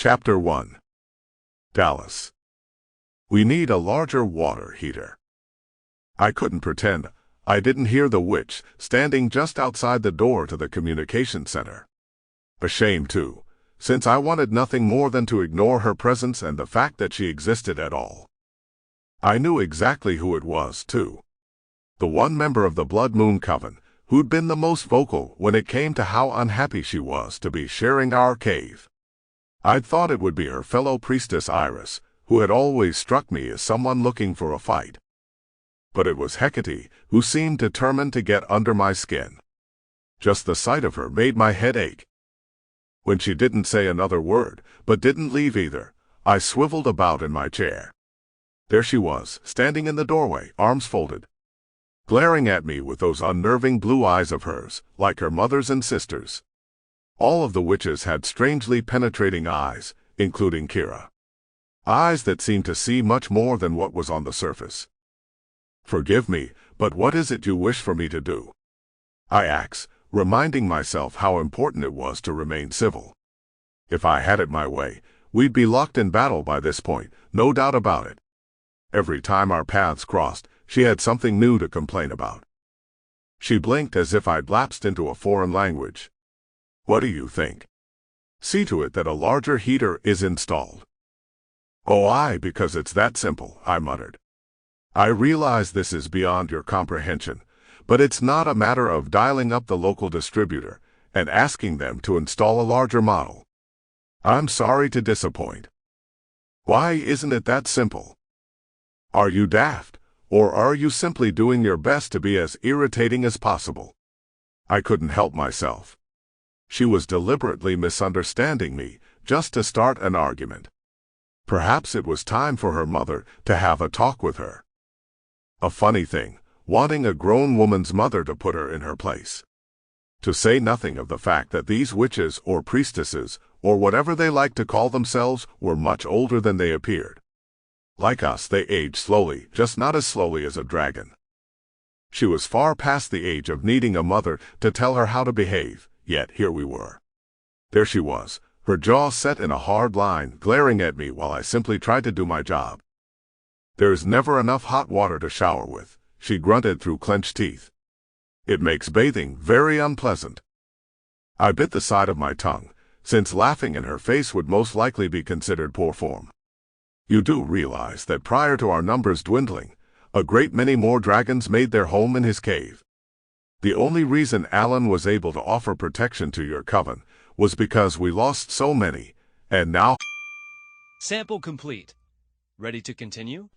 Chapter 1. Dallas. We need a larger water heater. I couldn't pretend I didn't hear the witch standing just outside the door to the communication center. A shame, too, since I wanted nothing more than to ignore her presence and the fact that she existed at all. I knew exactly who it was, too. The one member of the Blood Moon Coven who'd been the most vocal when it came to how unhappy she was to be sharing our cave. I'd thought it would be her fellow priestess Iris, who had always struck me as someone looking for a fight. But it was Hecate, who seemed determined to get under my skin. Just the sight of her made my head ache. When she didn't say another word, but didn't leave either, I swiveled about in my chair. There she was, standing in the doorway, arms folded, glaring at me with those unnerving blue eyes of hers, like her mother's and sister's. All of the witches had strangely penetrating eyes, including Kira. Eyes that seemed to see much more than what was on the surface. "Forgive me, but what is it you wish for me to do?" I asked, reminding myself how important it was to remain civil. If I had it my way, we'd be locked in battle by this point, no doubt about it. Every time our paths crossed, she had something new to complain about. She blinked as if I'd lapsed into a foreign language. "What do you think?" "See to it that a larger heater is installed." "Oh, aye, because it's that simple," I muttered. "I realize this is beyond your comprehension, but it's not a matter of dialing up the local distributor and asking them to install a larger model. I'm sorry to disappoint." "Why isn't it that simple?" "Are you daft? Or are you simply doing your best to be as irritating as possible?" I couldn't help myself. She was deliberately misunderstanding me, just to start an argument. Perhaps it was time for her mother to have a talk with her. A funny thing, wanting a grown woman's mother to put her in her place. To say nothing of the fact that these witches or priestesses, or whatever they like to call themselves, were much older than they appeared. Like us, they aged slowly, just not as slowly as a dragon. She was far past the age of needing a mother to tell her how to behave, yet here we were. There she was, her jaw set in a hard line, glaring at me while I simply tried to do my job. "There's never enough hot water to shower with," she grunted through clenched teeth. "It makes bathing very unpleasant." I bit the side of my tongue, since laughing in her face would most likely be considered poor form. "You do realize that prior to our numbers dwindling, a great many more dragons made their home in his cave. The only reason Alan was able to offer protection to your coven was because we lost so many, and now—" Sample complete. Ready to continue?